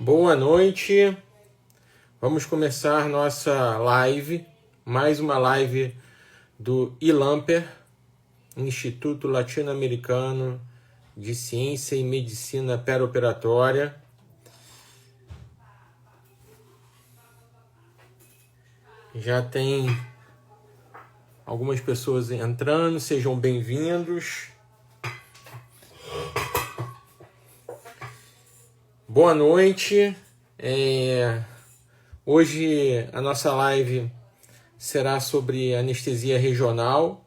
Boa noite, vamos começar nossa live, mais uma live do ILAMPER, Instituto Latino-Americano de Ciência e Medicina Perioperatória. Já tem algumas pessoas entrando, sejam bem-vindos. Boa noite. Hoje a nossa live será sobre anestesia regional,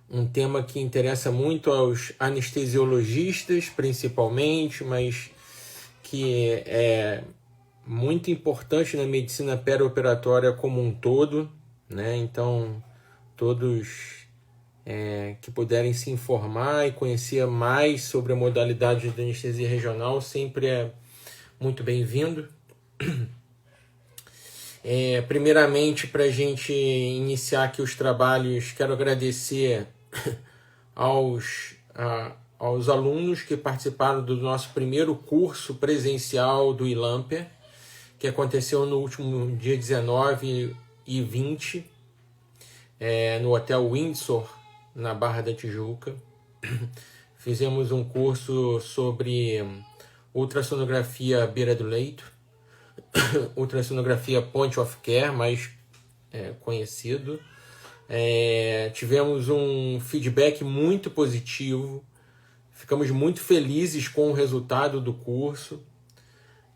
um tema que interessa muito aos anestesiologistas, principalmente, mas que é muito importante na medicina perioperatória como um todo, né? Então, todos que puderem se informar e conhecer mais sobre a modalidade de anestesia regional sempre é muito bem-vindo. Primeiramente, para a gente iniciar aqui os trabalhos, quero agradecer aos alunos que participaram do nosso primeiro curso presencial do ILAMPER, que aconteceu no último dia 19 e 20, no Hotel Windsor, na Barra da Tijuca. Fizemos um curso sobre ultrassonografia beira do leito, ultrassonografia point of care, mais conhecido. Tivemos um feedback muito positivo, ficamos muito felizes com o resultado do curso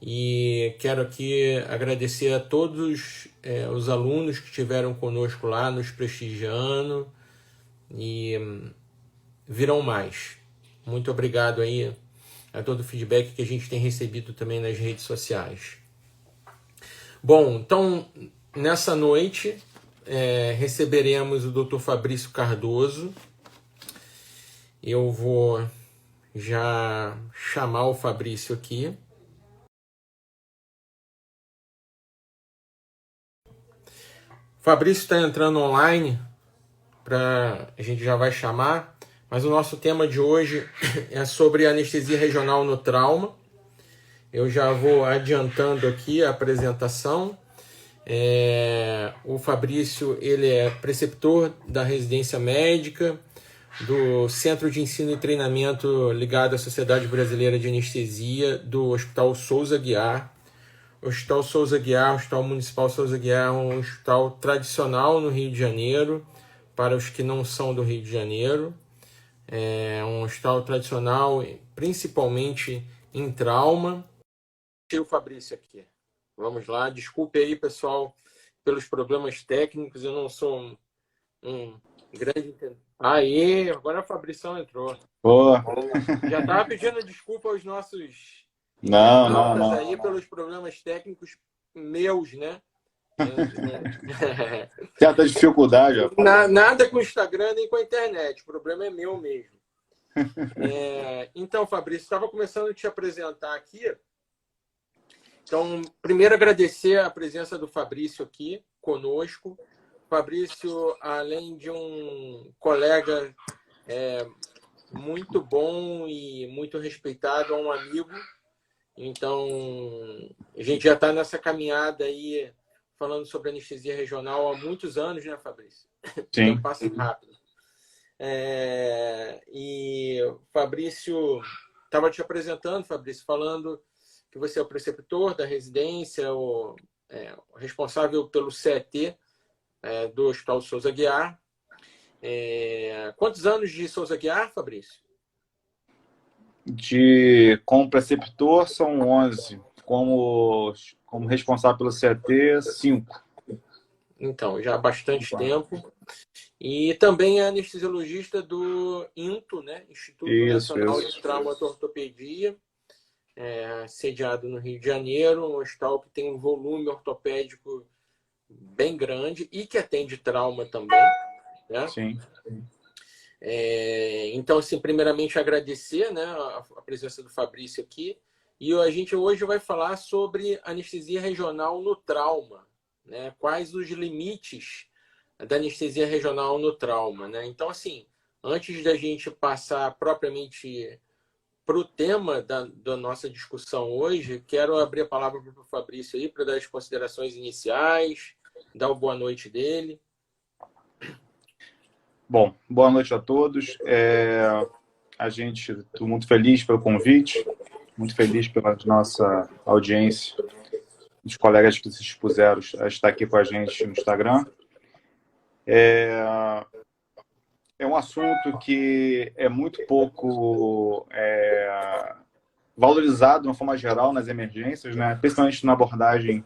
e quero aqui agradecer a todos os alunos que estiveram conosco lá, nos prestigiando, e virão mais. Muito obrigado aí a todo o feedback que a gente tem recebido também nas redes sociais. Bom, então, nessa noite, receberemos o Dr. Fabrício Cardoso. Eu vou já chamar o Fabrício aqui. O Fabrício está entrando online, a gente já vai chamar, mas o nosso tema de hoje é sobre anestesia regional no trauma. Eu já vou adiantando aqui a apresentação. O Fabrício, ele é preceptor da residência médica do Centro de Ensino e Treinamento ligado à Sociedade Brasileira de Anestesia do Hospital Souza Aguiar. O Hospital Souza Aguiar, o Hospital Municipal Souza Aguiar, é um hospital tradicional no Rio de Janeiro, para os que não são do Rio de Janeiro. É um hospital tradicional, principalmente em trauma. O Fabrício aqui. Vamos lá. Desculpe aí, pessoal, pelos problemas técnicos. Eu não sou um grande entendedor. Aí, agora a Fabrição entrou. Pô. Já estava pedindo desculpa aos nossos Não. aí pelos problemas técnicos meus, né? Certa dificuldade. Nada com o Instagram nem com a internet. O problema é meu mesmo. Então, Fabrício, estava começando a te apresentar aqui. Então, primeiro agradecer a presença do Fabrício aqui conosco. Fabrício, além de um colega muito bom e muito respeitado, é um amigo. Então, a gente já está nessa caminhada aí, falando sobre anestesia regional há muitos anos, né, Fabrício? Sim. O tempo passa rápido. E o Fabrício estava te apresentando, Fabrício, falando que você é o preceptor da residência, o responsável pelo CET do Hospital Souza Aguiar. Quantos anos de Souza Aguiar, Fabrício? Como preceptor são 11. Como responsável pelo CET, 5. Então, já há bastante tempo. E também é anestesiologista do INTO, né? Instituto Nacional de Trauma e Ortopedia, sediado no Rio de Janeiro, um hospital que tem um volume ortopédico bem grande e que atende trauma também, né? Sim. Então, assim, primeiramente agradecer, né, a presença do Fabrício aqui. E a gente hoje vai falar sobre anestesia regional no trauma, né? Quais os limites da anestesia regional no trauma, né? Então, assim, antes da gente passar propriamente para o tema da nossa discussão hoje, quero abrir a palavra para o Fabrício aí para dar as considerações iniciais, dar o boa noite dele. Bom, boa noite a todos. Estou muito feliz pelo convite, muito feliz pela nossa audiência, os colegas que se dispuseram a estar aqui com a gente no Instagram. É um assunto que é muito pouco valorizado de uma forma geral nas emergências, né? Principalmente na abordagem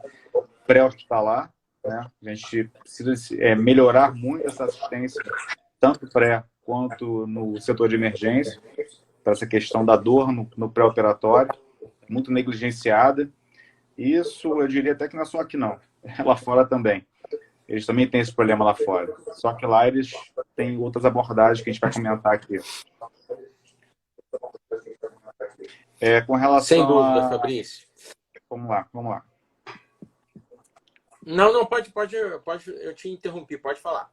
pré-hospitalar, né? A gente precisa melhorar muito essa assistência, tanto pré quanto no setor de emergência, para essa questão da dor no pré-operatório, muito negligenciada. Isso, eu diria até que não é só aqui, não. Lá fora também. Eles também têm esse problema lá fora. Só que lá eles têm outras abordagens que a gente vai comentar aqui. Com relação Sem dúvida, Fabrício. Vamos lá. Não, pode, eu te interrompi, pode falar.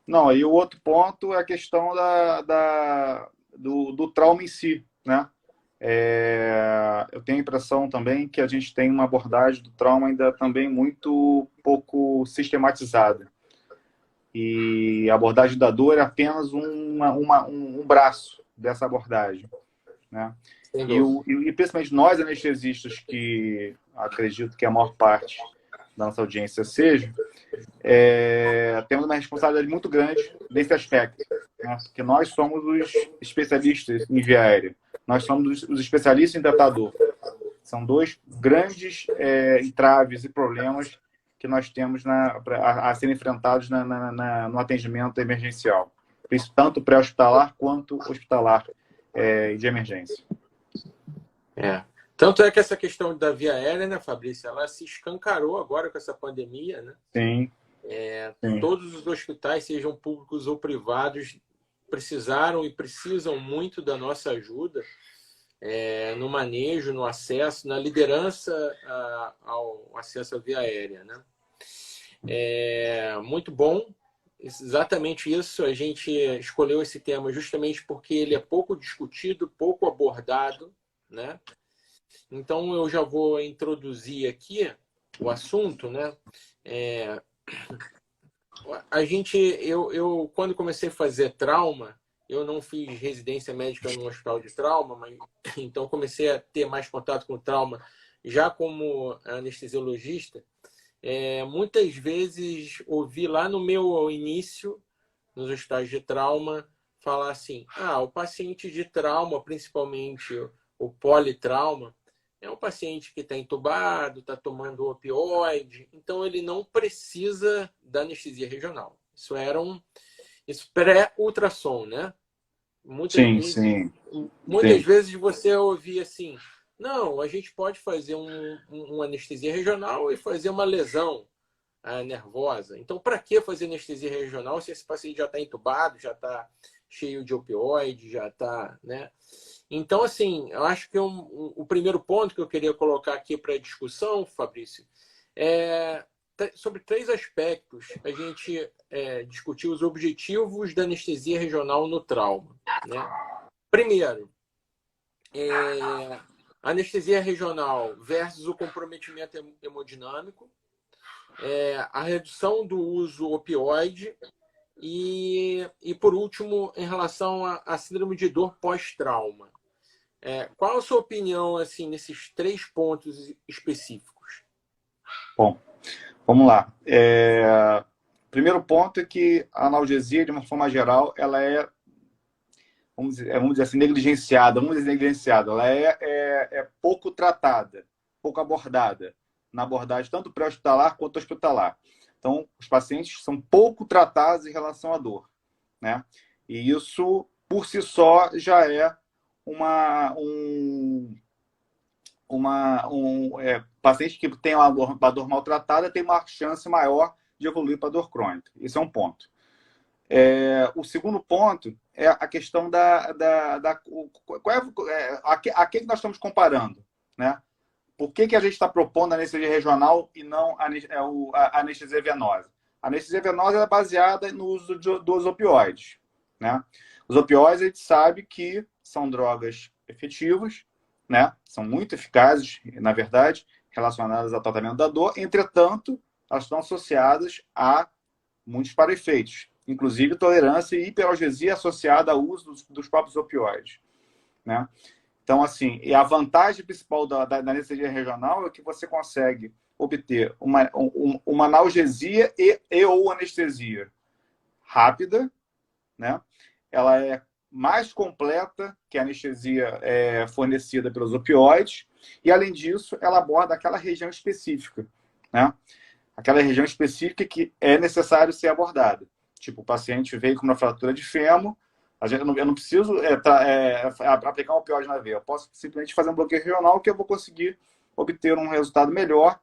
Não, e o outro ponto é a questão do trauma em si, né? Eu tenho a impressão também que a gente tem uma abordagem do trauma ainda também muito pouco sistematizada. E a abordagem da dor é apenas um braço dessa abordagem, né? E principalmente nós anestesistas, que acredito que a maior parte da nossa audiência seja, temos uma responsabilidade muito grande nesse aspecto, né? Porque nós somos os especialistas em via aérea, nós somos os especialistas em tratador. São dois grandes entraves e problemas que nós temos a serem enfrentados no atendimento emergencial, isso tanto pré-hospitalar quanto hospitalar de emergência. Tanto é que essa questão da via aérea, né, Fabrício, ela se escancarou agora com essa pandemia, né? Sim. Sim. Todos os hospitais, sejam públicos ou privados, precisaram e precisam muito da nossa ajuda no manejo, no acesso, na liderança ao acesso à via aérea, né? Muito bom. Exatamente isso. A gente escolheu esse tema justamente porque ele é pouco discutido, pouco abordado, né? Então, eu já vou introduzir aqui o assunto, né? Eu quando comecei a fazer trauma, eu não fiz residência médica no hospital de trauma, mas então comecei a ter mais contato com trauma já como anestesiologista. Muitas vezes ouvi lá no meu início, nos hospitais de trauma, falar assim: o paciente de trauma, principalmente o politrauma, é um paciente que está entubado, está tomando opioide, então ele não precisa da anestesia regional. Isso pré-ultrassom, né? Muitas vezes você ouvia assim: não, a gente pode fazer uma anestesia regional e fazer uma lesão nervosa. Então, para que fazer anestesia regional se esse paciente já está entubado, já está cheio de opioide, já está, né? Então, assim, eu acho que o primeiro ponto que eu queria colocar aqui para discussão, Fabrício, sobre 3 aspectos. A gente discutiu os objetivos da anestesia regional no trauma, né? Primeiro, a anestesia regional versus o comprometimento hemodinâmico, a redução do uso opioide e, por último, em relação à síndrome de dor pós-trauma. Qual a sua opinião assim, nesses 3 pontos específicos? Bom, vamos lá. Primeiro ponto é que a analgesia, de uma forma geral, ela vamos dizer assim, negligenciada. Ela é pouco tratada, pouco abordada, na abordagem tanto pré-hospitalar quanto hospitalar. Então, os pacientes são pouco tratados em relação à dor, né? E isso, por si só, já é paciente que tem uma dor maltratada tem uma chance maior de evoluir para dor crônica. Esse é um ponto. O segundo ponto é a questão a que nós estamos comparando, né? Por que a gente está propondo a anestesia regional e não a anestesia venosa? A anestesia venosa é baseada no uso dos opioides, né? Os opioides, a gente sabe que são drogas efetivas, né? São muito eficazes, na verdade, relacionadas ao tratamento da dor. Entretanto, elas estão associadas a muitos para-efeitos, inclusive tolerância e hiperalgesia associada ao uso dos próprios opioides, né? Então, assim, e a vantagem principal da anestesia regional é que você consegue obter uma analgesia e ou anestesia rápida, né? Ela é mais completa que a anestesia fornecida pelos opioides e, além disso, ela aborda aquela região específica, né? Aquela região específica que é necessário ser abordada. Tipo, o paciente veio com uma fratura de fêmur, eu não preciso aplicar um opioide na veia, eu posso simplesmente fazer um bloqueio regional que eu vou conseguir obter um resultado melhor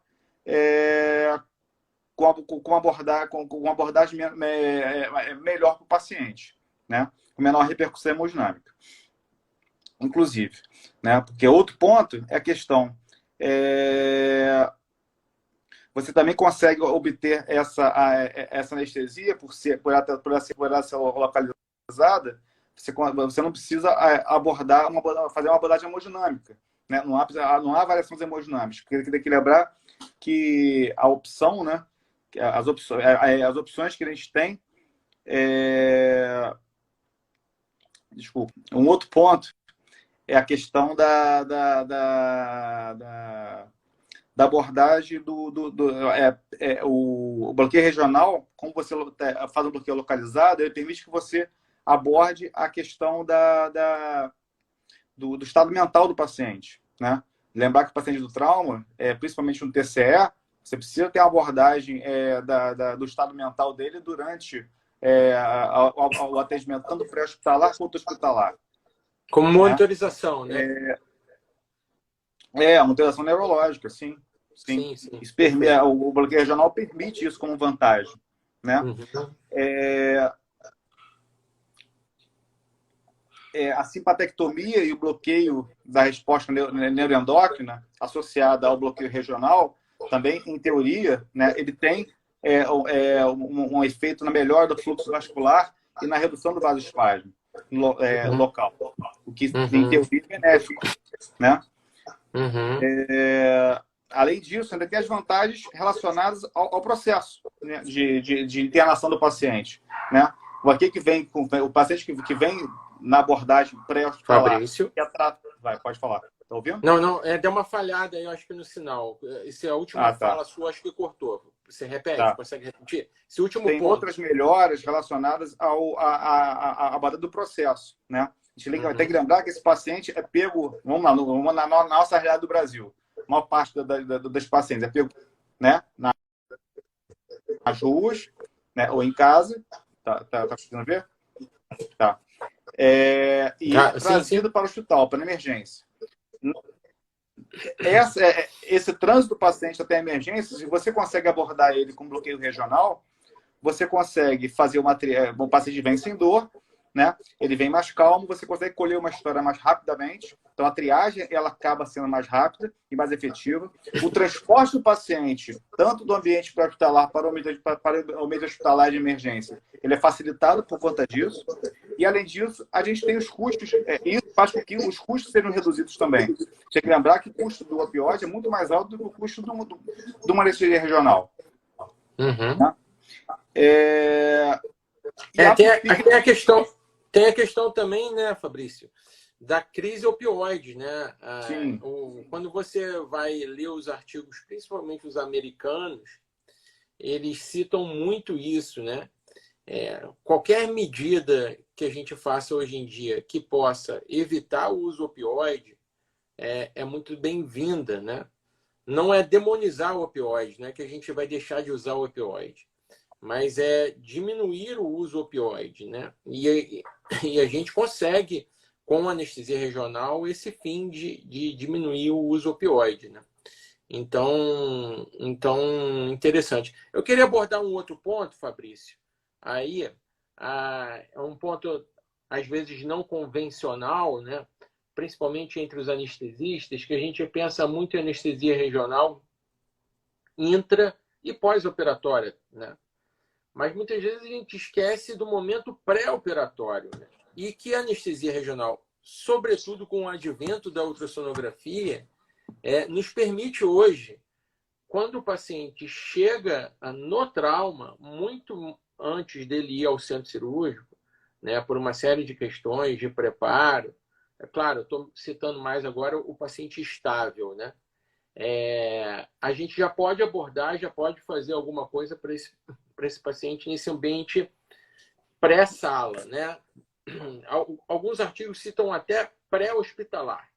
com uma abordagem melhor para o paciente, né? Com menor repercussão hemodinâmica, inclusive, né? Porque outro ponto é a questão você também consegue obter essa anestesia por ela ser localizada. Você não precisa fazer uma abordagem hemodinâmica, né? Não há variações hemodinâmicas. Porque tem que lembrar que a opção, né? As opções que a gente tem. Desculpa. Um outro ponto é a questão da abordagem o bloqueio regional. Como você faz um bloqueio localizado, ele permite que você aborde a questão do estado mental do paciente, né? Lembrar que o paciente do trauma, principalmente no TCE, você precisa ter uma abordagem do estado mental dele durante o atendimento, tanto pré-hospitalar quanto hospitalar. Como monitorização, né? Uma monitorização neurológica, sim. Sim. Isso o bloqueio regional permite isso como vantagem, né? Uhum. A simpatectomia e o bloqueio da resposta neuroendócrina associada ao bloqueio regional, também, em teoria, né, ele tem um efeito na melhora do fluxo vascular e na redução do vasoespasmo local, o que, em teoria, é benéfico, né? Além disso, ainda tem as vantagens relacionadas ao processo, né, de internação do paciente, né? O paciente que vem na abordagem pré-hospitalar. Fabrício. Pode falar. Tá ouvindo? Não, deu uma falhada aí, eu acho que no sinal. Essa é a última fala sua, acho que cortou. Você repete? Consegue repetir? Esse último tem ponto. Outras melhoras relacionadas à abordagem do processo, né? A gente tem que lembrar que esse paciente é pego, vamos lá, na nossa realidade do Brasil. A maior parte dos pacientes é pego, né, nas ruas, né, ou em casa. Tá conseguindo ver? Tá. E trazido para o hospital, para a emergência. Esse trânsito do paciente até a emergência, se você consegue abordar ele com bloqueio regional, você consegue fazer o paciente vem sem dor, né? Ele vem mais calmo, você consegue colher uma história mais rapidamente. Então, a triagem ela acaba sendo mais rápida e mais efetiva. O transporte do paciente, tanto do ambiente pré-hospitalar para o ambiente hospitalar de emergência, ele é facilitado por conta disso. E, além disso, a gente tem os custos. Isso faz com que os custos sejam reduzidos também. Tem que lembrar que o custo do opioide é muito mais alto do que o custo de uma anestesia regional. Né? Tem a questão também, né, Fabrício, da crise opioide, né? Quando você vai ler os artigos, principalmente os americanos, eles citam muito isso, né? Qualquer medida que a gente faça hoje em dia que possa evitar o uso opioide é muito bem-vinda, né? Não é demonizar o opioide, né? Que a gente vai deixar de usar o opioide, mas é diminuir o uso opioide, né? E a gente consegue, com anestesia regional, esse fim de diminuir o uso opioide, né? Então, interessante. Eu queria abordar um outro ponto, Fabrício. Aí, é um ponto, às vezes, não convencional, né? Principalmente entre os anestesistas, que a gente pensa muito em anestesia regional intra e pós-operatória, né? Mas muitas vezes a gente esquece do momento pré-operatório, né? E que a anestesia regional sobretudo com o advento da ultrassonografia, nos permite hoje, quando o paciente chega no trauma, muito antes dele ir ao centro cirúrgico, né, por uma série de questões de preparo, é claro, estou citando mais agora o paciente estável, né? A gente já pode abordar, já pode fazer alguma coisa para esse paciente nesse ambiente pré-sala, né? Alguns artigos citam até pré-hospitalar.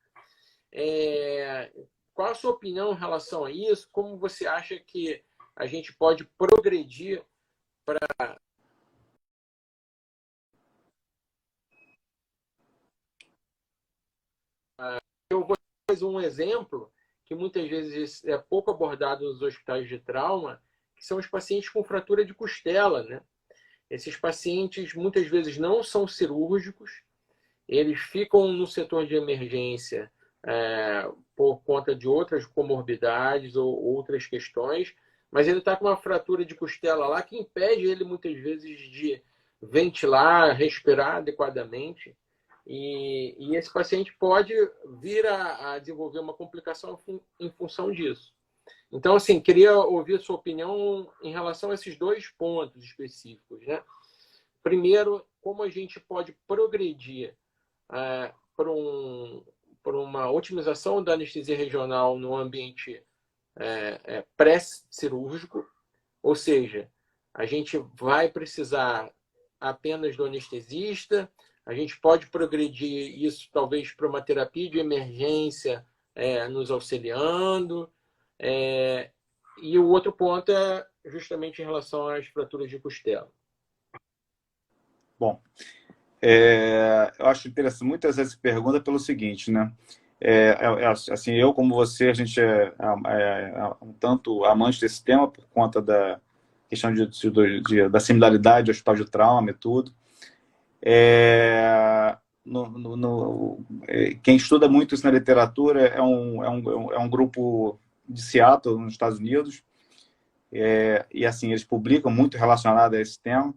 Qual a sua opinião em relação a isso? Como você acha que a gente pode progredir para... Eu vou fazer um exemplo que muitas vezes é pouco abordado nos hospitais de trauma, que são os pacientes com fratura de costela, né? Esses pacientes muitas vezes não são cirúrgicos, eles ficam no setor de emergência por conta de outras comorbidades ou outras questões, mas ele está com uma fratura de costela lá que impede ele muitas vezes de ventilar, respirar adequadamente. E esse paciente pode vir a desenvolver uma complicação em função disso. Então, assim, queria ouvir a sua opinião em relação a esses dois pontos específicos, né? Primeiro, como a gente pode progredir para uma otimização da anestesia regional no ambiente pré-cirúrgico, ou seja, a gente vai precisar apenas do anestesista, a gente pode progredir isso talvez para uma terapia de emergência nos auxiliando, e o outro ponto é justamente em relação às fraturas de costela. Bom, eu acho interessante muitas vezes pergunta pelo seguinte, né? Assim, eu como você, a gente um tanto amante desse tema por conta da questão da similaridade ao hospital de trauma e tudo. Quem estuda muito isso na literatura é um grupo de Seattle, nos Estados Unidos, e assim, eles publicam muito relacionado a esse tema,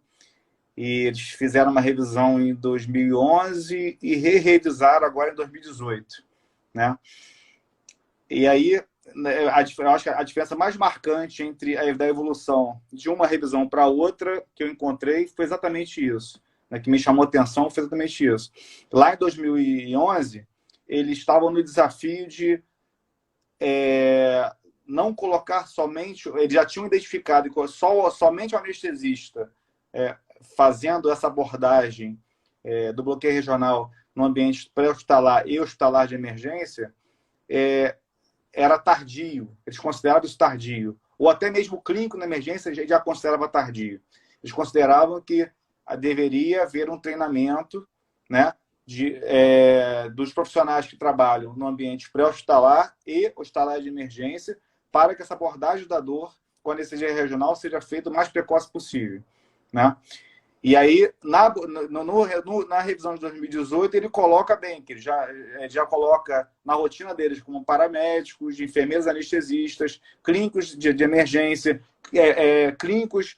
e eles fizeram uma revisão em 2011 e revisaram agora em 2018, né? E aí, eu acho que a diferença mais marcante da evolução de uma revisão para outra que eu encontrei foi exatamente isso, né, que me chamou a atenção foi exatamente isso. Lá em 2011, eles estavam no desafio de não colocar somente... Eles já tinham identificado somente o anestesista fazendo essa abordagem do bloqueio regional no ambiente pré-hospitalar e hospitalar de emergência, era tardio. Eles consideravam isso tardio. Ou até mesmo o clínico na emergência já considerava tardio. Eles consideravam que deveria haver um treinamento, né, dos profissionais que trabalham no ambiente pré-hospitalar e hospitalar de emergência para que essa abordagem da dor com anestesia regional seja feita o mais precoce possível, né? E aí, na revisão de 2018, ele coloca bem, que ele já coloca na rotina deles como paramédicos, enfermeiros anestesistas, clínicos de emergência, clínicos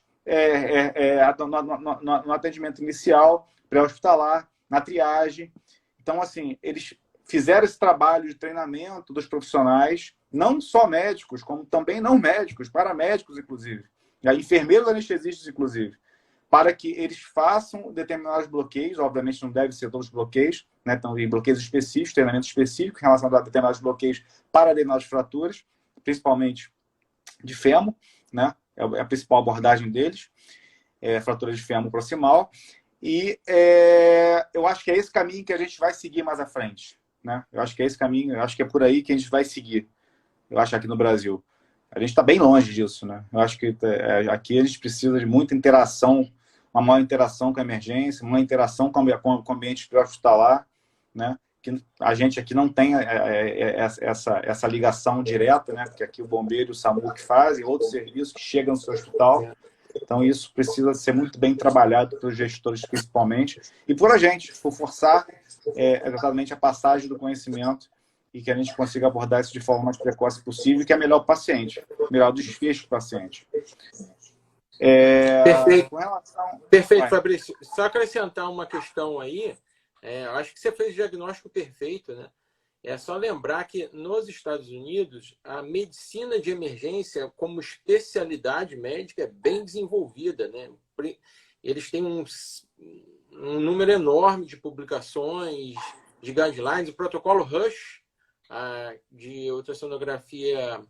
no atendimento inicial, pré-hospitalar, na triagem. Então, assim, eles fizeram esse trabalho de treinamento dos profissionais, não só médicos, como também não médicos, paramédicos, inclusive, enfermeiros anestesistas, inclusive, para que eles façam determinados bloqueios, obviamente não deve ser todos os bloqueios, né? Então, bloqueios específicos, treinamento específico em relação a determinados bloqueios para determinadas fraturas, principalmente de fêmur, né? É a principal abordagem deles, fratura de fêmur proximal, e eu acho que é esse caminho que a gente vai seguir mais à frente, né? Eu acho que é esse caminho, eu acho que é por aí que a gente vai seguir, eu acho, aqui no Brasil. A gente está bem longe disso, né? Eu acho que aqui a gente precisa de muita interação, uma maior interação com a emergência, uma interação com o ambiente pré-hospitalar, né? Que a gente aqui não tem essa ligação direta, né? Porque aqui o bombeiro e o SAMU que fazem, outros serviços que chegam no seu hospital. Então, isso precisa ser muito bem trabalhado pelos gestores, principalmente, e por a gente, por forçar exatamente a passagem do conhecimento e que a gente consiga abordar isso de forma mais precoce possível, que é melhor para o paciente, melhor desfecho para o paciente. Perfeito. Com relação... Perfeito, Fabrício. Só acrescentar uma questão aí, Eu acho que você fez o diagnóstico perfeito, né? É só lembrar que nos Estados Unidos a medicina de emergência como especialidade médica é bem desenvolvida, né? Eles têm um número enorme de publicações, de guidelines, o protocolo Rush de ultrassonografia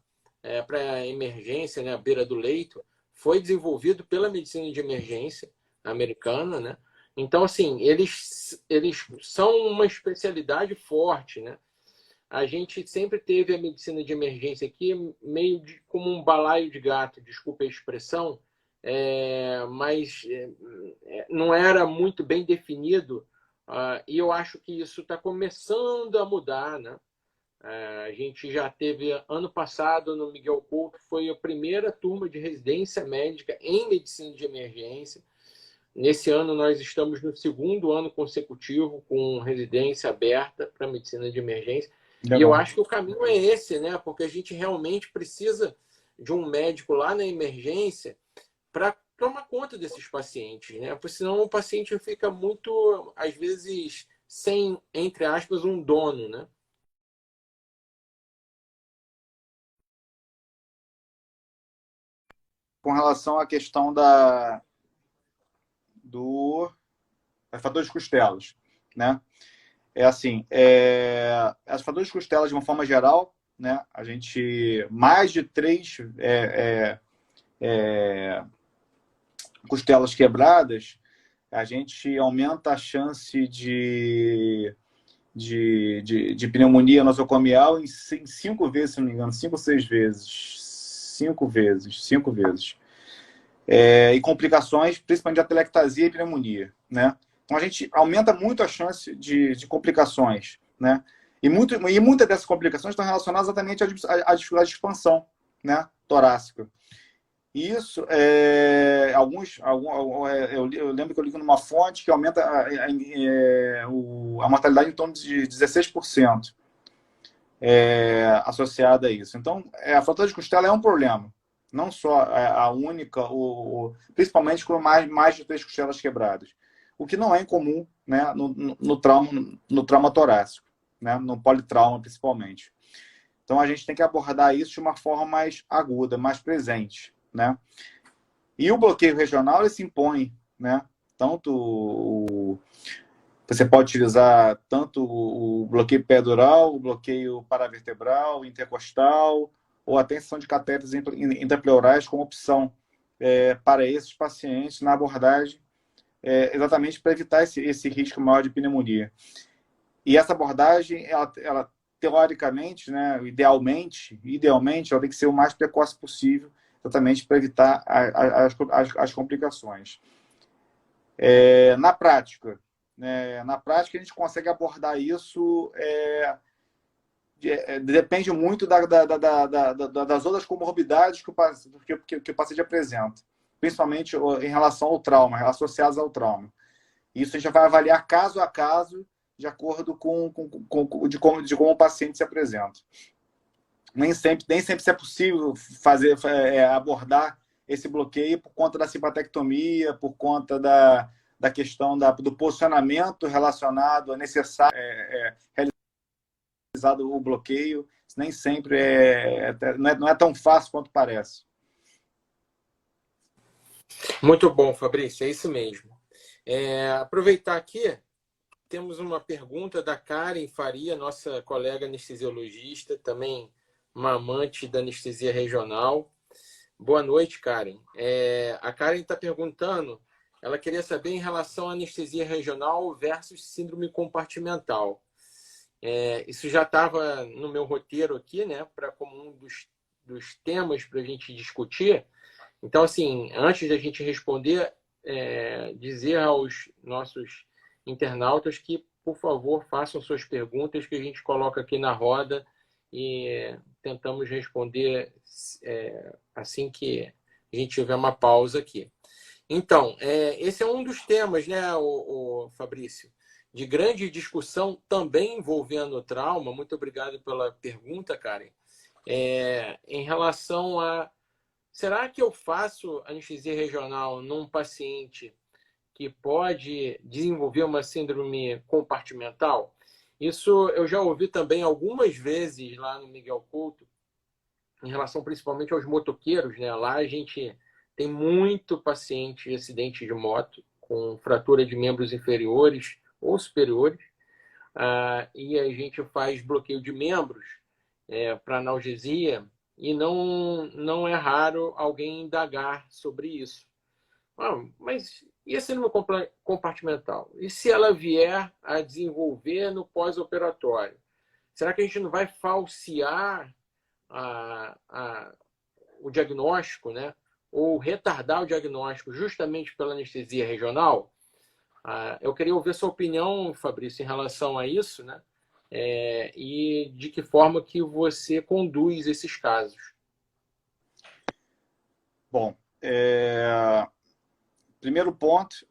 para emergência, né, à beira do leito, foi desenvolvido pela medicina de emergência americana, né? Então, assim, eles são uma especialidade forte, né? A gente sempre teve a medicina de emergência aqui meio como um balaio de gato, desculpa a expressão, mas não era muito bem definido, e eu acho que isso está começando a mudar, né? A gente já teve, ano passado, no Miguel Couto, foi a primeira turma de residência médica em medicina de emergência. Nesse ano, nós estamos no segundo ano consecutivo com residência aberta para medicina de emergência. E eu Legal. acho que o caminho é esse, né? Porque a gente realmente precisa de um médico lá na emergência para tomar conta desses pacientes, né? Porque senão o paciente fica muito, às vezes, sem, entre aspas, um dono, né? Com relação à questão do fatores de costelas, né? É assim, as fatores de costelas, de uma forma geral, né? A gente, mais de 3 costelas quebradas, a gente aumenta a chance de pneumonia nosocomial em 5 vezes, se não me engano, 5 ou 6 vezes. 5 vezes. E complicações, principalmente de atelectasia e pneumonia, né? Então a gente aumenta muito a chance de complicações, né? E muitas dessas complicações estão relacionadas exatamente à dificuldade de expansão, né? Torácica. Isso, eu lembro que eu li numa fonte que aumenta a mortalidade em torno de 16%, associada a isso. Então, a fratura de costela é um problema. Não só a única, principalmente com mais de 3 costelas quebradas. O que não é incomum, né, no trauma torácico, né, no politrauma principalmente. Então a gente tem que abordar isso de uma forma mais aguda, mais presente, né? E o bloqueio regional ele se impõe, né? Você pode utilizar tanto o bloqueio pedural, o bloqueio paravertebral, intercostal, ou até inserção de catéteres intrapleurais como opção para esses pacientes na abordagem, exatamente para evitar esse risco maior de pneumonia. E essa abordagem, ela teoricamente, né, idealmente, ela tem que ser o mais precoce possível, exatamente para evitar as complicações. Na prática, a gente consegue abordar isso, depende muito das outras comorbidades que o paciente apresenta, principalmente em relação ao trauma, associadas ao trauma. Isso a gente vai avaliar caso a caso, de acordo com como o paciente se apresenta. Nem sempre é possível abordar esse bloqueio por conta da simpatectomia, por conta da questão do posicionamento relacionado a necessário realizar o bloqueio. Isso nem sempre não é tão fácil quanto parece. Muito bom, Fabrício, é isso mesmo. Aproveitar aqui, temos uma pergunta da Karen Faria, nossa colega anestesiologista, também uma amante da anestesia regional. Boa noite, Karen. A Karen está perguntando, ela queria saber em relação à anestesia regional versus síndrome compartimental. Isso já estava no meu roteiro aqui, né, como um dos temas para a gente discutir. Então, assim, antes da gente responder, dizer aos nossos internautas que, por favor, façam suas perguntas que a gente coloca aqui na roda e tentamos responder assim que a gente tiver uma pausa aqui. Então, esse é um dos temas, né, o Fabrício, de grande discussão também envolvendo o trauma. Muito obrigado pela pergunta, Karen. Em relação a será que eu faço anestesia regional num paciente que pode desenvolver uma síndrome compartimental? Isso eu já ouvi também algumas vezes lá no Miguel Couto, em relação principalmente aos motoqueiros, né? Lá a gente tem muito paciente de acidente de moto com fratura de membros inferiores ou superiores, e a gente faz bloqueio de membros para analgesia, e não é raro alguém indagar sobre isso. Mas e a síndrome compartimental? E se ela vier a desenvolver no pós-operatório? Será que a gente não vai falsear o diagnóstico, né? Ou retardar o diagnóstico justamente pela anestesia regional? Eu queria ouvir sua opinião, Fabrício, em relação a isso, né? E de que forma que você conduz esses casos. Bom, primeiro ponto,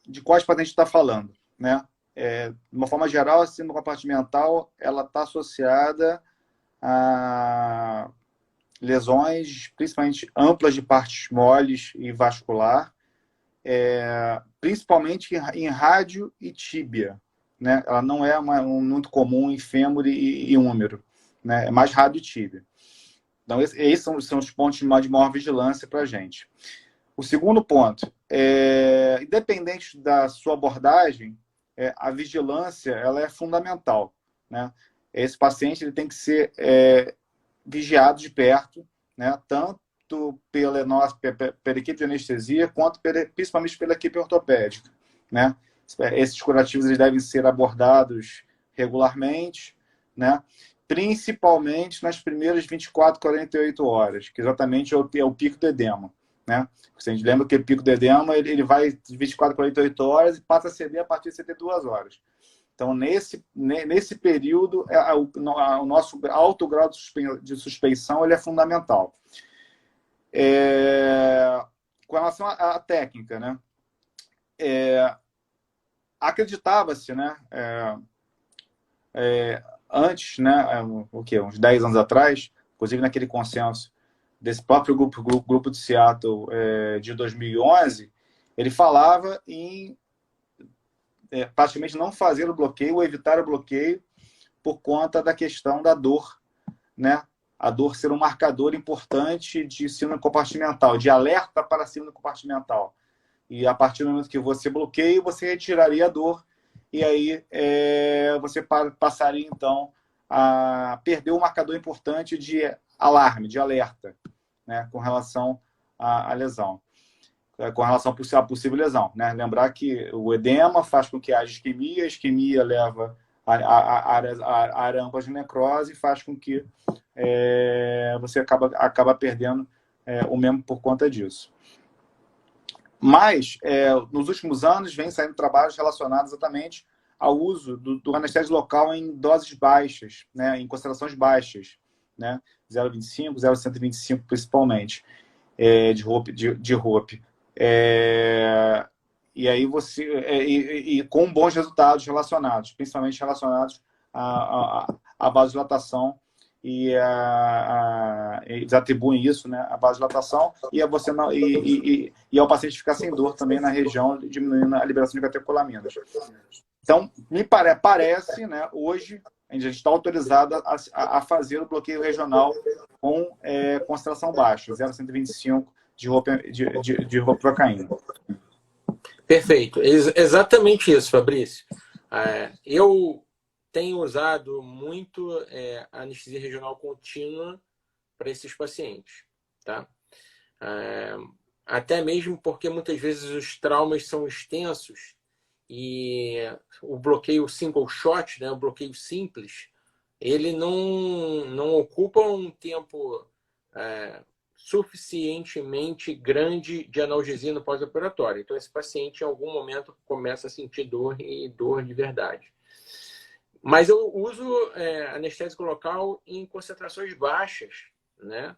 de quais pacientes está falando, né? De uma forma geral, a síndrome compartimental ela está associada a lesões, principalmente amplas de partes moles e vascular, principalmente em rádio e tíbia, né? Ela não é muito comum em fêmur e húmero, né? É mais rádio e tíbia. Então, esses são os pontos de maior vigilância para a gente. O segundo ponto, independente da sua abordagem, a vigilância ela é fundamental, né? Esse paciente ele tem que ser vigiado de perto, né? Tanto pela equipe de anestesia, quanto principalmente pela equipe ortopédica, né? Esses curativos eles devem ser abordados regularmente, né? Principalmente nas primeiras 24, 48 horas, que exatamente é o pico do edema, né? A gente lembra que o pico do edema ele vai de 24, 48 horas e passa a ceder a partir de 72 horas. Então, nesse período, o nosso alto grau de suspeição ele é fundamental. Com relação à técnica, né? Acreditava-se, né? Antes, né? Uns 10 anos atrás, inclusive naquele consenso desse próprio grupo de Seattle de 2011, ele falava em praticamente não fazer o bloqueio ou evitar o bloqueio por conta da questão da dor, né? A dor ser um marcador importante de síndrome compartimental, de alerta para a síndrome compartimental. E a partir do momento que você bloqueia, você retiraria a dor e aí você passaria, então, a perder um marcador importante de alarme, de alerta, né? Com relação à lesão. Com relação à possível lesão, né? Lembrar que o edema faz com que haja isquemia, a isquemia leva a área ampla de necrose e faz com que você acaba perdendo o membro por conta disso. Mas, nos últimos anos, vem saindo trabalhos relacionados exatamente ao uso do anestésico local em doses baixas, né? Em concentrações baixas, né? 0,25, 0,125 principalmente, de ROP. E aí e com bons resultados relacionados, principalmente relacionados à vasodilatação e eles atribuem isso, né, à vasodilatação e ao paciente ficar sem dor também na região, diminuindo a liberação de catecolaminas. Então, me parece, né, hoje a gente está autorizado a fazer o bloqueio regional com concentração baixa, 0,125 de ropivacaína. Perfeito. Exatamente isso, Fabrício. Eu tenho usado muito anestesia regional contínua para esses pacientes, tá? Até mesmo porque muitas vezes os traumas são extensos e o bloqueio single shot, né, o bloqueio simples, ele não ocupa um tempo suficientemente grande de analgesia no pós-operatório. Então, esse paciente, em algum momento, começa a sentir dor e dor de verdade. Mas eu uso anestésico local em concentrações baixas, né?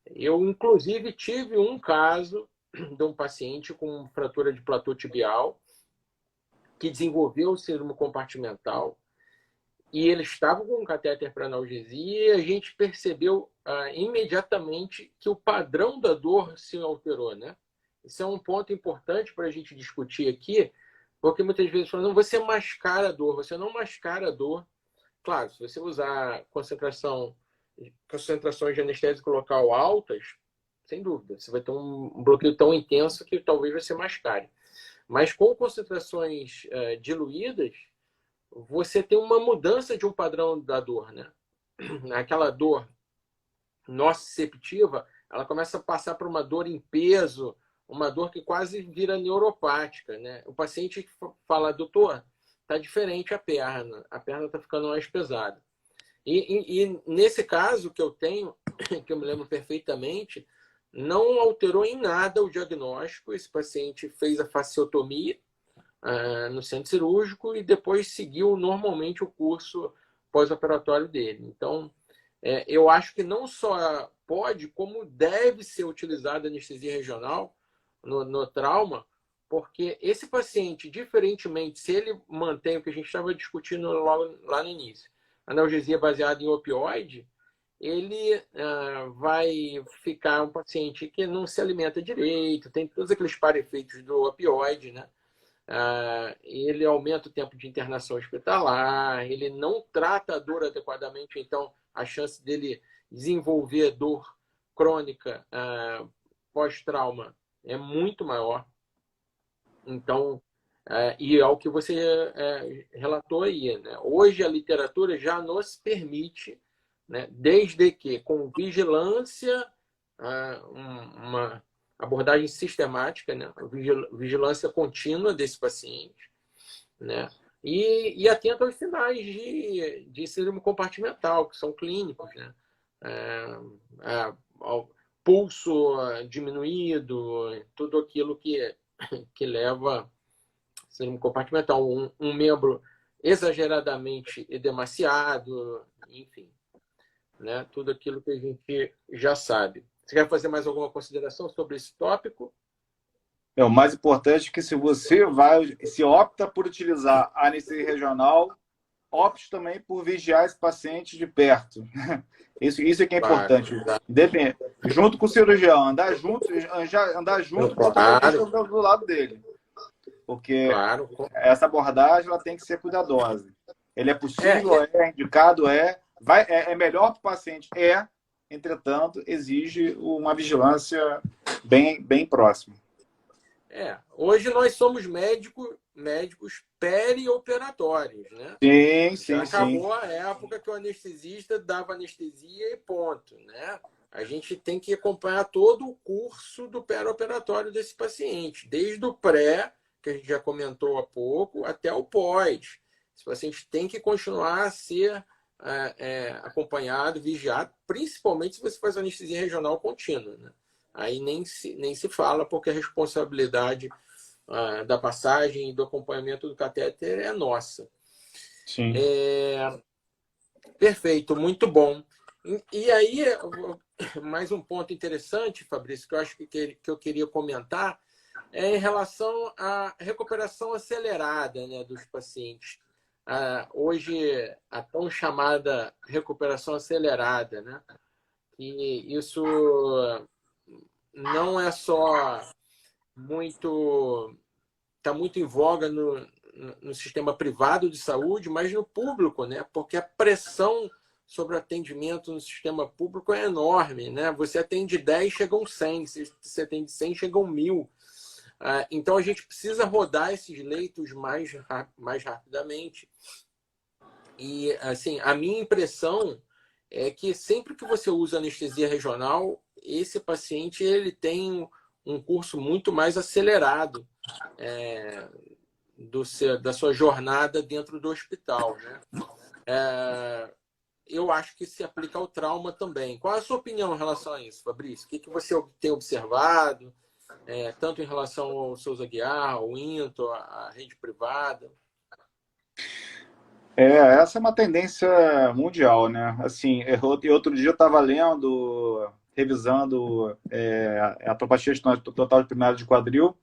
Eu, inclusive, tive um caso de um paciente com fratura de platô tibial que desenvolveu síndrome compartimental e ele estava com um catéter para analgesia e a gente percebeu imediatamente que o padrão da dor se alterou, né? Isso é um ponto importante para a gente discutir aqui, porque muitas vezes falam, não, você mascara a dor, você não mascara a dor. Claro, se você usar concentrações de anestésico local altas, sem dúvida, você vai ter um bloqueio tão intenso que talvez você mascare. Mas com concentrações diluídas, você tem uma mudança de um padrão da dor, né? Aquela dor nociceptiva, ela começa a passar por uma dor em peso, uma dor que quase vira neuropática, né? O paciente fala, doutor, tá diferente a perna tá ficando mais pesada. E nesse caso que eu tenho, que eu me lembro perfeitamente, não alterou em nada o diagnóstico. Esse paciente fez a fasciotomia no centro cirúrgico e depois seguiu normalmente o curso pós-operatório dele. Então, eu acho que não só pode, como deve ser utilizada a anestesia regional no trauma, porque esse paciente, diferentemente, se ele mantém o que a gente estava discutindo lá no início, analgesia baseada em opioide, ele vai ficar um paciente que não se alimenta direito, tem todos aqueles para-efeitos do opioide, né? Ele aumenta o tempo de internação hospitalar, ele não trata a dor adequadamente, então a chance dele desenvolver dor crônica pós-trauma é muito maior. Então, e é o que você relatou aí, né? Hoje a literatura já nos permite, né, desde que com vigilância, uma abordagem sistemática, né, vigilância contínua desse paciente, né, e atento aos sinais de síndrome compartimental, que são clínicos, né, pulso diminuído, tudo aquilo que leva síndrome compartimental, um membro exageradamente edemaciado, enfim, né? Tudo aquilo que a gente já sabe. Você quer fazer mais alguma consideração sobre esse tópico? O mais importante é que se se opta por utilizar a anestesia regional, opte também por vigiar esse paciente de perto. Isso é que é importante. Depende. Junto com o cirurgião, andar junto com o terapeuta do lado dele. Porque essa abordagem ela tem que ser cuidadosa. Ele é possível, é indicado, é melhor para o paciente, entretanto, exige uma vigilância bem próxima. Hoje nós somos médicos perioperatórios, né? Sim, acabou a época que o anestesista dava anestesia e ponto, né? A gente tem que acompanhar todo o curso do perioperatório desse paciente, desde o pré, que a gente já comentou há pouco, até o pós. Esse paciente tem que continuar a ser acompanhado, vigiado, principalmente se você faz anestesia regional contínua, né? Aí nem se fala, porque a responsabilidade da passagem e do acompanhamento do catéter é nossa. Sim. Perfeito, muito bom. E aí, mais um ponto interessante, Fabrício, que eu acho que eu queria comentar, é em relação à recuperação acelerada, né, dos pacientes. Hoje, a tão chamada recuperação acelerada, né? E isso não é só está muito em voga no sistema privado de saúde, mas no público, né? Porque a pressão sobre o atendimento no sistema público é enorme, né? Você atende 10, chegam 100. Você atende 100, chegam 1.000. Então, a gente precisa rodar esses leitos mais rapidamente. E, assim, a minha impressão é que sempre que você usa anestesia regional, esse paciente ele tem um curso muito mais acelerado da sua jornada dentro do hospital, né? Eu acho que se aplica ao trauma também. Qual é a sua opinião em relação a isso, Fabrício? O que você tem observado, tanto em relação ao Souza Aguiar, ao Into, à rede privada? Essa é uma tendência mundial, né? Assim, outro dia eu estava revisando a atopatia total primária de quadril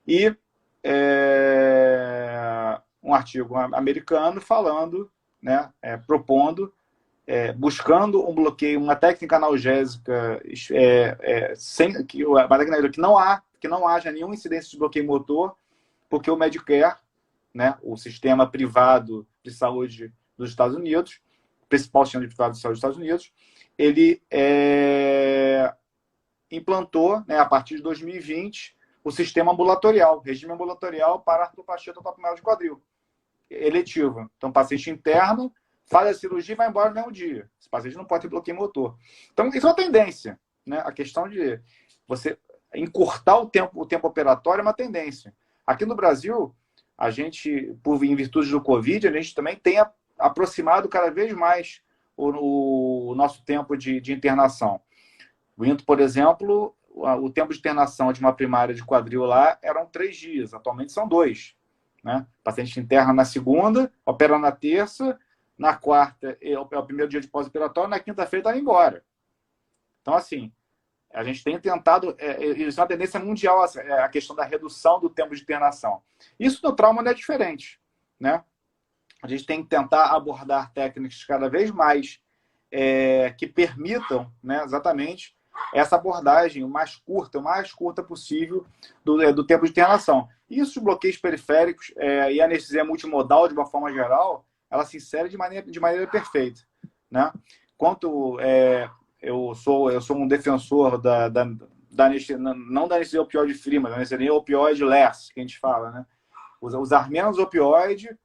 e um artigo americano falando, né, propondo, buscando um bloqueio, uma técnica analgésica sem que não há que não haja nenhuma incidência de bloqueio motor, porque o Medicare, né, o sistema privado de saúde dos Estados Unidos, o principal sistema privado de saúde dos Estados Unidos, ele implantou, né, a partir de 2020, o sistema ambulatorial, regime ambulatorial para artropatia total de quadril, eletiva. Então, o paciente interno, faz a cirurgia e vai embora no mesmo dia. Esse paciente não pode ter bloqueio motor. Então, isso é uma tendência, né? A questão de você encurtar o tempo operatório é uma tendência. Aqui no Brasil, a gente, em virtude do Covid, a gente também tem aproximado cada vez mais o nosso tempo de internação. Por exemplo, o tempo de internação de uma primária de quadril lá eram 3 dias, atualmente são 2. Né? O paciente interna na segunda, opera na terça, na quarta é o primeiro dia de pós-operatório, na quinta-feira está indo embora. Então, assim, a gente tem tentado, isso é uma tendência mundial, a questão da redução do tempo de internação. Isso no trauma não é diferente. Né? A gente tem que tentar abordar técnicas cada vez mais que permitam, né, exatamente essa abordagem o mais curta possível do tempo de internação. Isso, os bloqueios periféricos e a anestesia multimodal, de uma forma geral, ela se insere de maneira perfeita. Né? Eu sou um defensor da anestesia, não da anestesia opioide free, mas da anestesia opioide less, que a gente fala. Né? Usar menos opioide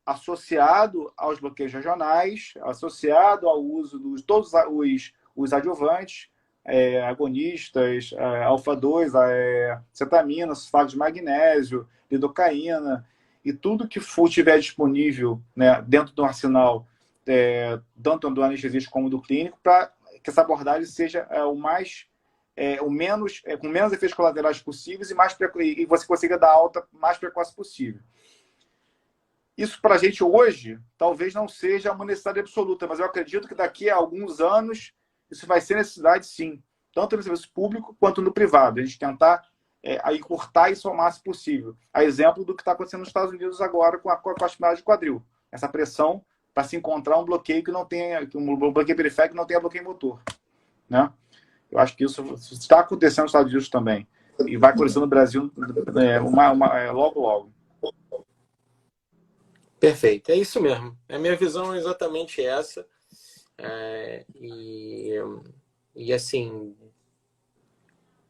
associado aos bloqueios regionais, associado ao uso de todos os adjuvantes, agonistas, alfa-2, cetamina, sulfato de magnésio, lidocaína, e tudo que tiver disponível, né, dentro do arsenal, tanto do anestesista como do clínico, para que essa abordagem seja com menos efeitos colaterais possíveis e você consiga dar alta mais precoce possível. Isso, para a gente hoje, talvez não seja uma necessidade absoluta, mas eu acredito que daqui a alguns anos isso vai ser necessidade, sim, tanto no serviço público quanto no privado. A gente tentar encurtar isso ao máximo possível. A exemplo do que está acontecendo nos Estados Unidos agora com a espinal de quadril. Essa pressão para se encontrar um bloqueio que não tenha, um bloqueio periférico que não tenha bloqueio motor. Né? Eu acho que isso está acontecendo nos Estados Unidos também. E vai acontecer no Brasil logo, logo. Perfeito, é isso mesmo. A minha visão é exatamente essa. E assim,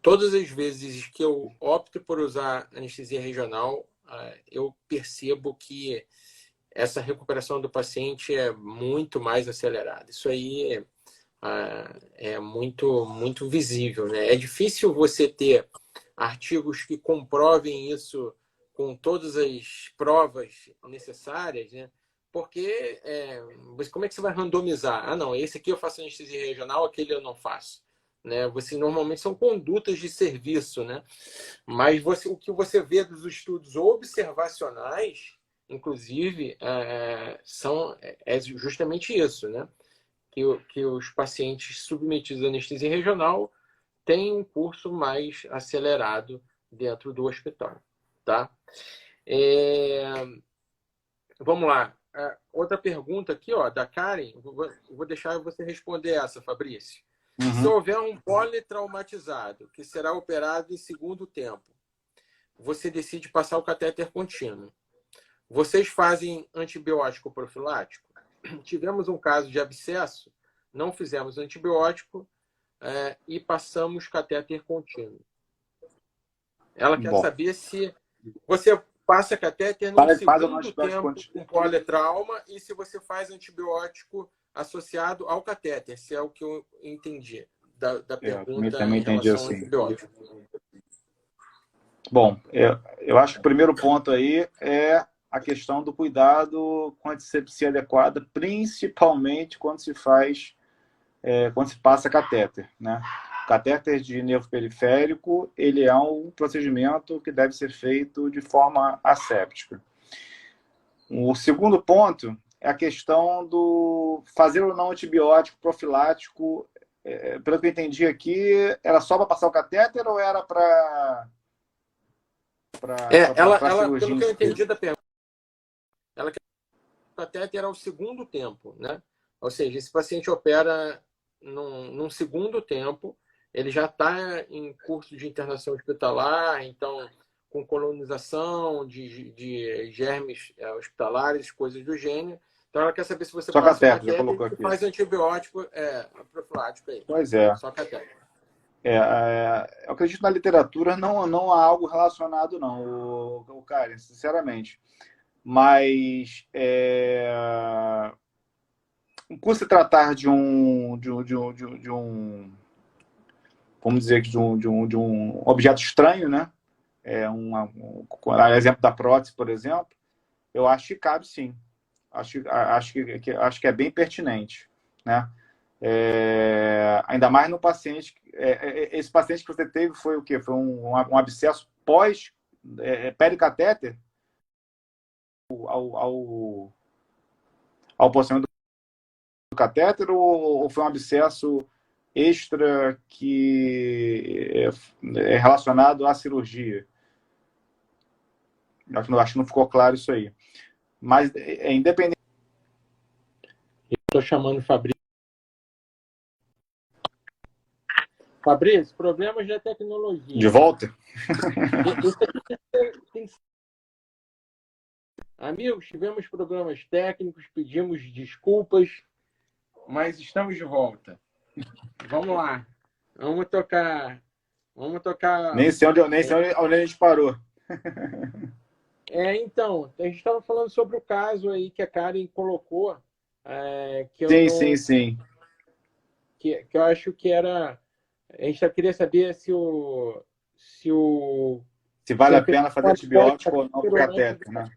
todas as vezes que eu opto por usar anestesia regional, eu percebo que essa recuperação do paciente é muito mais acelerada. Isso aí é muito, muito visível, né? É difícil você ter artigos que comprovem isso com todas as provas necessárias, né? Porque como é que você vai randomizar? Não, esse aqui eu faço anestesia regional, aquele eu não faço. Né? Normalmente são condutas de serviço, né? Mas o que você vê dos estudos observacionais, inclusive, é justamente isso, né? Que os pacientes submetidos à anestesia regional têm um curso mais acelerado dentro do hospital. Tá? Vamos lá. Outra pergunta aqui, ó, da Karen. Vou deixar você responder essa, Fabrício. Se houver um politraumatizado que será operado em segundo tempo, você decide passar o catéter contínuo. Vocês fazem antibiótico profilático? Tivemos um caso de abscesso, não fizemos antibiótico e passamos catéter contínuo. Ela quer saber se você passa catéter no segundo tempo com politrauma e se você faz antibiótico associado ao catéter, se é o que eu entendi da pergunta também em entendi relação assim. ao antibiótico. Bom, eu acho que o primeiro ponto aí é a questão do cuidado com a antisepsia adequada, principalmente quando se passa catéter, né? Catéter de nervo periférico, ele é um procedimento que deve ser feito de forma asséptica. O segundo ponto é a questão do fazer ou não antibiótico profilático. Pelo que eu entendi aqui, era só para passar o catéter ou era para pelo que eu entendi da pergunta, ela quer que o catéter era o segundo tempo, né? Ou seja, esse paciente opera num segundo tempo ele já está em curso de internação hospitalar, então com colonização de germes hospitalares, coisas do gênero. Então ela quer saber se você Só passa o cateter, já cateter colocou e aqui. faz antibiótico profilático aí. Pois é. Só cateter. Eu acredito na literatura, não há algo relacionado, não, o Karen, sinceramente. Mas por se tratar de um, vamos dizer que de um objeto estranho, né? Exemplo da prótese, por exemplo, eu acho que cabe sim. Acho que é bem pertinente, né? Ainda mais no paciente. Esse paciente que você teve foi o quê? Foi um abscesso pós pericatéter ao posicionamento do catéter, ou foi um abscesso extra que é relacionado à cirurgia? Acho que não ficou claro isso aí. Mas é independente. Estou chamando o Fabrício. Fabrício, problemas da tecnologia. De volta? Isso aqui Amigos, tivemos problemas técnicos, pedimos desculpas, mas estamos de volta. Vamos lá. Vamos tocar. Nem sei onde a gente parou. Então, a gente estava falando sobre o caso aí que a Karen colocou, que eu Sim. Que eu acho que era. A gente só queria saber se vale a pena fazer antibiótico ou não com catéter, né?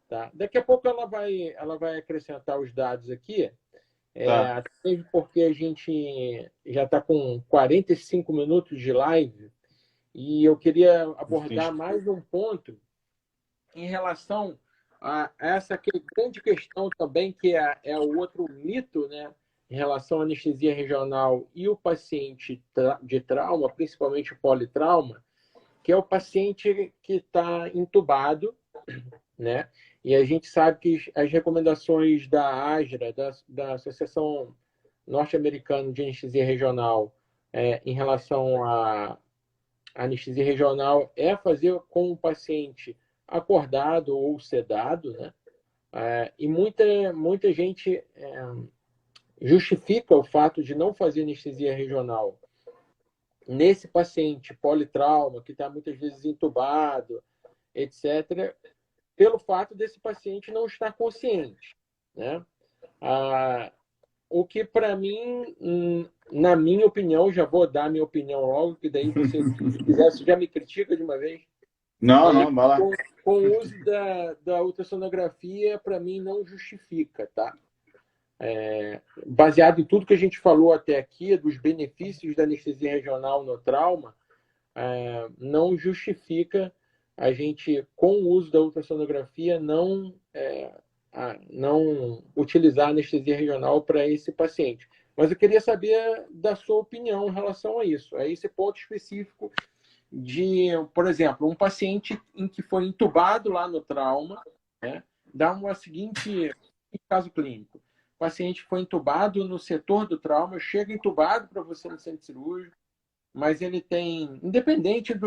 Tá. Daqui a pouco ela vai acrescentar os dados aqui, Tá. até porque a gente já está com 45 minutos de live e eu queria abordar mais um ponto em relação a essa grande questão também, que é o outro mito, né, em relação à anestesia regional e o paciente de trauma, principalmente politrauma, que é o paciente que está entubado, né? E a gente sabe que as recomendações da ASRA, da Associação Norte-Americana de Anestesia Regional, em relação à anestesia regional, é fazer com o paciente acordado ou sedado, né? E muita gente justifica o fato de não fazer anestesia regional nesse paciente politrauma, que está muitas vezes entubado, etc., pelo fato desse paciente não estar consciente, né? O que, para mim, na minha opinião, já vou dar minha opinião logo, que daí você, se quiser, você já me critica de uma vez. Não, vai lá. Com o uso da ultrassonografia, para mim, não justifica, tá? Baseado em tudo que a gente falou até aqui, dos benefícios da anestesia regional no trauma, não justifica a gente, com o uso da ultrassonografia, não utilizar a anestesia regional para esse paciente. Mas eu queria saber da sua opinião em relação a isso, a esse ponto específico de, por exemplo, um paciente em que foi entubado lá no trauma, né, dá uma seguinte caso clínico. O paciente foi entubado no setor do trauma, chega entubado para você no centro cirúrgico, mas ele tem, independente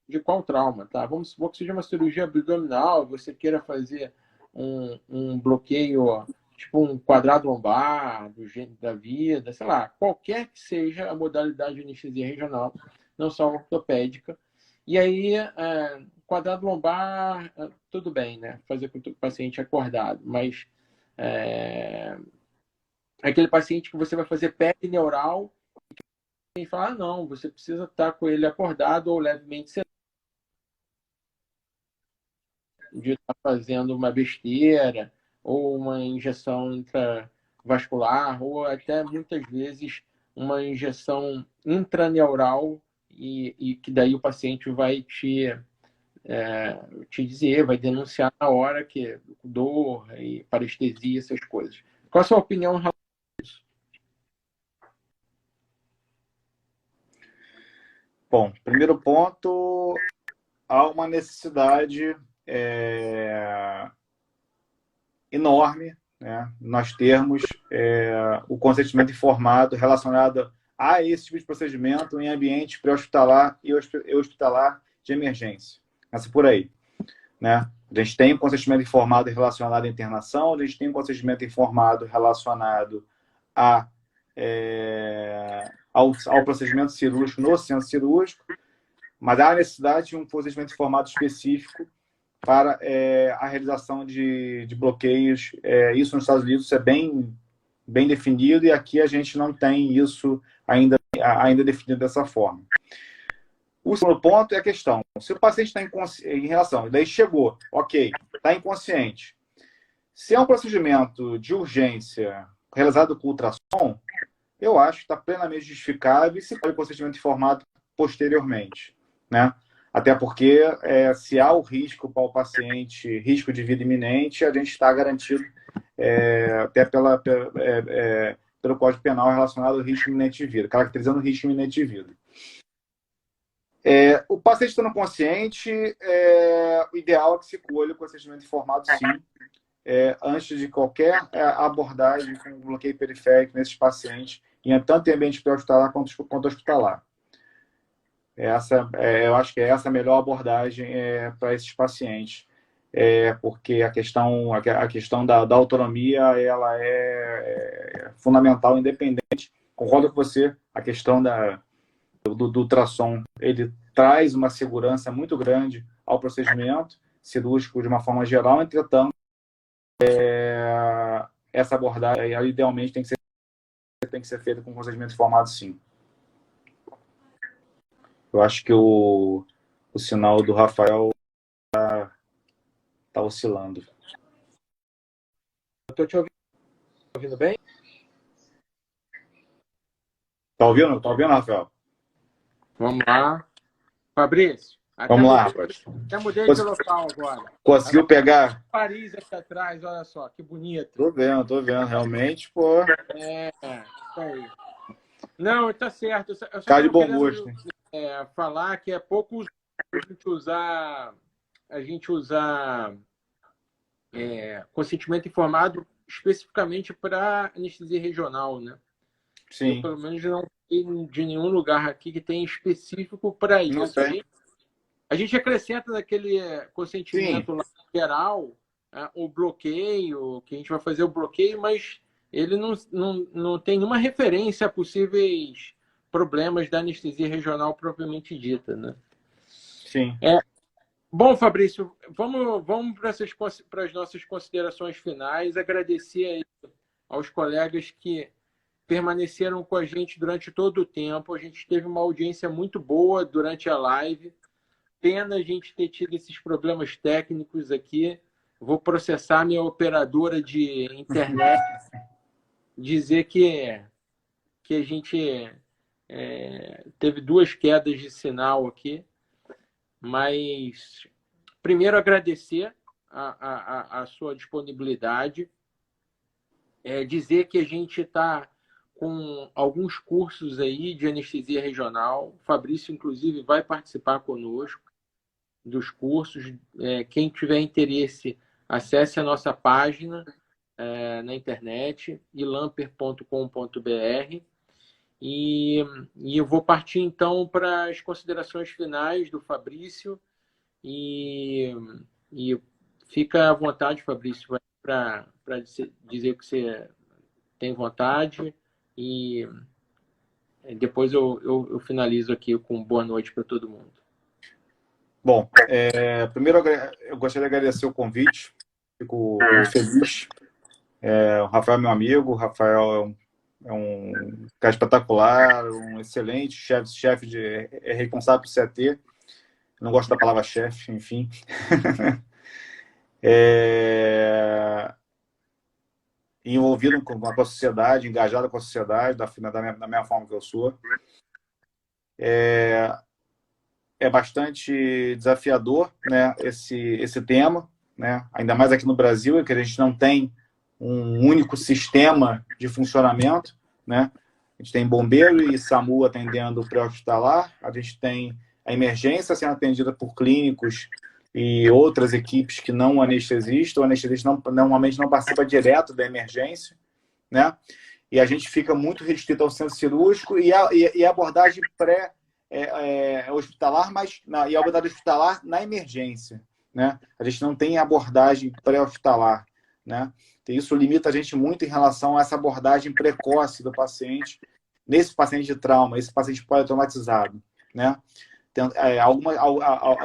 de qual trauma, tá? Vamos supor que seja uma cirurgia abdominal, você queira fazer um bloqueio, tipo um quadrado lombar, do jeito da vida, sei lá, qualquer que seja a modalidade de anestesia regional, não só ortopédica. E aí, quadrado lombar, tudo bem, né? Fazer com o paciente acordado, mas aquele paciente que você vai fazer perineural e falar, não, você precisa estar com ele acordado ou levemente sedado, de estar fazendo uma besteira ou uma injeção intravascular ou até muitas vezes uma injeção intraneural e que daí o paciente vai te dizer, vai denunciar na hora que dor e parestesia, essas coisas. Qual a sua opinião em relação a isso? Bom, primeiro ponto, há uma necessidade enorme, né, nós termos o consentimento informado relacionado a esse tipo de procedimento em ambiente pré-hospitalar e hospitalar de emergência. Essa por aí, né? A gente tem um consentimento informado relacionado à internação, a gente tem um consentimento informado relacionado ao procedimento cirúrgico no centro cirúrgico, mas há necessidade de um procedimento informado específico para a realização de bloqueios. Isso nos Estados Unidos é bem definido, e aqui a gente não tem isso ainda definido dessa forma. O segundo ponto é a questão: se o paciente está em relação, daí chegou, ok, está inconsciente. Se é um procedimento de urgência realizado com ultrassom, eu acho que está plenamente justificável e se pode procedimento informado posteriormente, né? Até porque se há o risco para o paciente, risco de vida iminente, a gente está garantido até pelo Código Penal relacionado ao risco iminente de vida, caracterizando o risco iminente de vida. O paciente estando consciente, o ideal é que se colhe o procedimento informado, sim, antes de qualquer abordagem com bloqueio periférico nesses pacientes, tanto em ambiente pré-hospitalar quanto hospitalar. Eu acho que essa é a melhor abordagem para esses pacientes, porque a questão da autonomia ela é fundamental, independente. Concordo com você, a questão do ultrassom, ele traz uma segurança muito grande ao procedimento cirúrgico de uma forma geral. Entretanto, essa abordagem idealmente tem que ser feita com procedimento informado, sim. Eu acho que o sinal do Rafael está oscilando. Eu estou te ouvindo bem? Tá ouvindo? Tá ouvindo, Rafael? Vamos lá. Fabrício. Vamos lá, rapaz. Até mudei de local agora. Conseguiu pegar? Paris aqui atrás, olha só, que bonito. Tô vendo. Realmente, pô. Isso aí. Não, tá certo. Eu só Tá de bom gosto. Falar que é pouco usual a gente usar consentimento informado especificamente para anestesia regional, né? Sim. Eu, pelo menos, não tenho de nenhum lugar aqui que tenha específico para isso. Não tem. A gente acrescenta naquele consentimento lateral o bloqueio, que a gente vai fazer o bloqueio, mas ele não tem nenhuma referência a possíveis problemas da anestesia regional propriamente dita, né? Sim. Bom, Fabrício, vamos para as nossas considerações finais. Agradecer aí aos colegas que permaneceram com a gente durante todo o tempo. A gente teve uma audiência muito boa durante a live. Pena a gente ter tido esses problemas técnicos aqui. Vou processar minha operadora de internet, dizer que a gente teve 2 quedas de sinal aqui. Mas, primeiro, agradecer a sua disponibilidade. Dizer que a gente está com alguns cursos aí de anestesia regional. O Fabrício, inclusive, vai participar conosco dos cursos. Quem tiver interesse, acesse a nossa página na internet, ilamper.com.br. E eu vou partir, então, para as considerações finais do Fabrício. E fica à vontade, Fabrício, para dizer que você tem vontade. E depois eu finalizo aqui com boa noite para todo mundo. Bom, primeiro eu gostaria de agradecer o convite. Fico feliz. O Rafael é meu amigo. O Rafael é um cara espetacular, um excelente chefe responsável por CT. Não gosto da palavra chefe, enfim. Envolvido com a sociedade, engajado com a sociedade, da mesma forma que eu sou. É bastante desafiador, né, esse tema, né? Ainda mais aqui no Brasil, que a gente não tem um único sistema de funcionamento, né? A gente tem bombeiro e SAMU atendendo o pré-hospitalar, a gente tem a emergência sendo atendida por clínicos e outras equipes que não anestesistas. O anestesista normalmente não participa direto da emergência, né? e a gente fica muito restrito ao centro cirúrgico e a abordagem pré-hospitalar, e a abordagem hospitalar na emergência, né? A gente não tem abordagem pré-hospitalar, né? E isso limita a gente muito em relação a essa abordagem precoce do paciente, nesse paciente de trauma, esse paciente pós-traumatizado, né?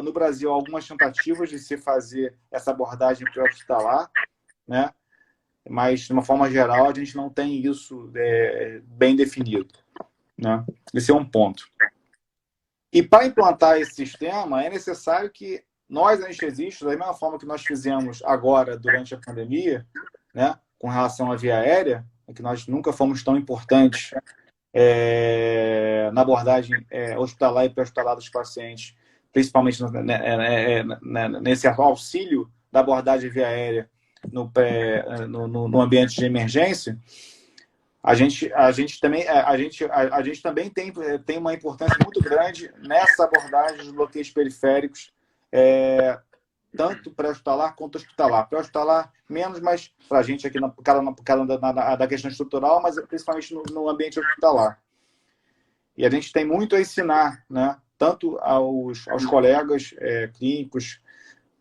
No Brasil, algumas tentativas de se fazer essa abordagem pré-hospitalar, né? Mas, de uma forma geral, a gente não tem isso bem definido, né? Esse é um ponto. E para implantar esse sistema, é necessário que nós, anestesistas, da mesma forma que nós fizemos agora, durante a pandemia, né, com relação à via aérea, que nós nunca fomos tão importantes na abordagem hospitalar e pré-hospitalar dos pacientes, principalmente nesse auxílio da abordagem via aérea no ambiente de emergência, a gente também tem uma importância muito grande nessa abordagem dos bloqueios periféricos, tanto pré-hospitalar quanto hospitalar. Pré-hospitalar menos, mas para a gente aqui por causa da questão estrutural, mas principalmente no ambiente hospitalar. E a gente tem muito a ensinar, né? Tanto aos colegas clínicos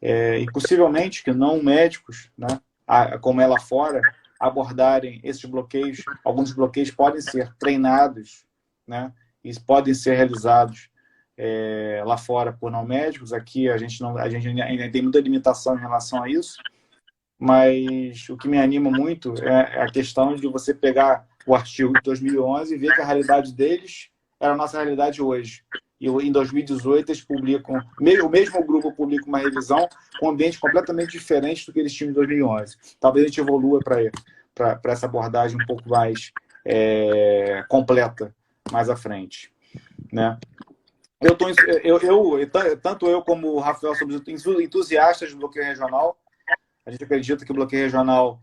e possivelmente que não médicos, né? Como é lá fora, abordarem esses bloqueios. Alguns bloqueios podem ser treinados, né? E podem ser realizados lá fora por não médicos. Aqui a gente ainda tem muita limitação em relação a isso, mas o que me anima muito é a questão de você pegar o artigo de 2011 e ver que a realidade deles era a nossa realidade hoje. E em 2018 eles publicam, o mesmo grupo publica uma revisão com um ambiente completamente diferente do que eles tinham em 2011. Talvez a gente evolua para essa abordagem um pouco mais completa mais à frente, né? Tanto eu como o Rafael somos entusiastas do bloqueio regional. A gente acredita que o bloqueio regional,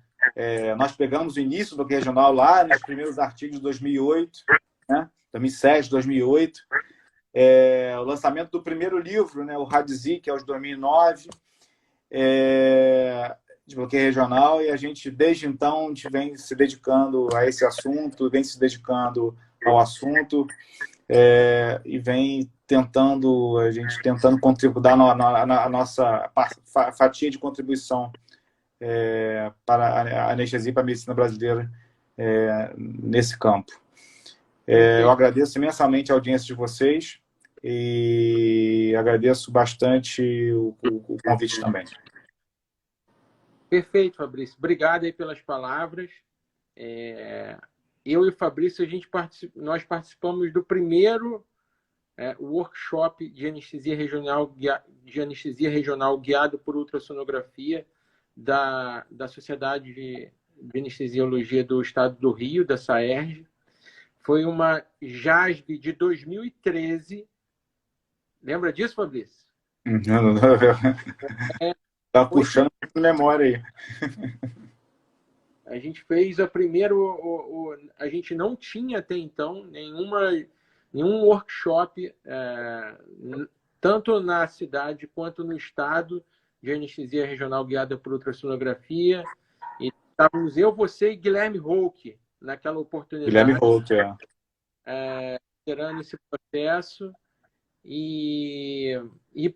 nós pegamos o início do bloqueio regional lá nos primeiros artigos de 2008, né? 2007, 2008. O lançamento do primeiro livro, né? O RADZI, que é o de 2009, de bloqueio regional, e a gente, desde então, a gente vem se dedicando a esse assunto, vem se dedicando ao assunto, e vem tentando contribuir, dar a nossa fatia de contribuição para a anestesia e para a medicina brasileira nesse campo. Eu agradeço imensamente a audiência de vocês e agradeço bastante o convite também. Perfeito, Fabrício. Obrigado aí pelas palavras. Eu e o Fabrício, nós participamos do primeiro workshop de anestesia regional guiado por ultrassonografia da Sociedade de Anestesiologia do Estado do Rio, da SAERJ. Foi uma JASB de 2013. Lembra disso, Fabrício? Tá puxando a memória aí. A gente fez a primeira... a gente não tinha até então nenhum workshop, tanto na cidade quanto no estado, de anestesia regional guiada por ultrassonografia. E estávamos eu, você e Guilherme Holck naquela oportunidade. Guilherme Holck, liderando esse processo.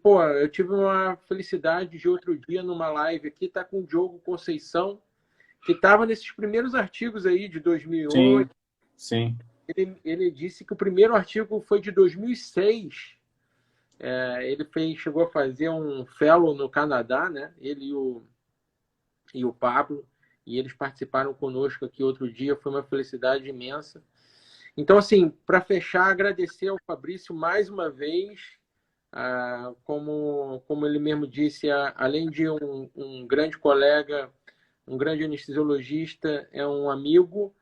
Pô, eu tive uma felicidade de outro dia numa live aqui, tá com o Diogo Conceição, que estava nesses primeiros artigos aí de 2008. Sim. Ele disse que o primeiro artigo foi de 2006. Ele chegou a fazer um fellow no Canadá, né? Ele e o Pablo, e eles participaram conosco aqui outro dia. Foi uma felicidade imensa. Então, assim, para fechar, agradecer ao Fabrício mais uma vez. Como ele mesmo disse, além de um grande colega, um grande anestesiologista, é um amigo.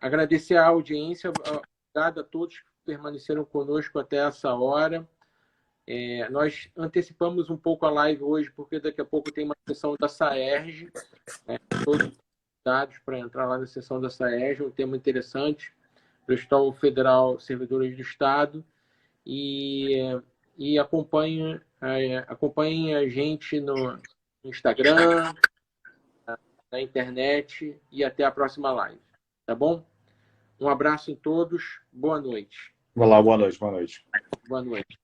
Agradecer a audiência, obrigado a todos que permaneceram conosco até essa hora. Nós antecipamos um pouco a live hoje, porque daqui a pouco tem uma sessão da SAERJ, todos dados para entrar lá na sessão da SAERJ, um tema interessante, do Hospital Federal Servidores do Estado, e acompanhem a gente no Instagram, na internet, e até a próxima live. Tá bom? Um abraço em todos. Boa noite. Vai lá, boa noite, boa noite. Boa noite.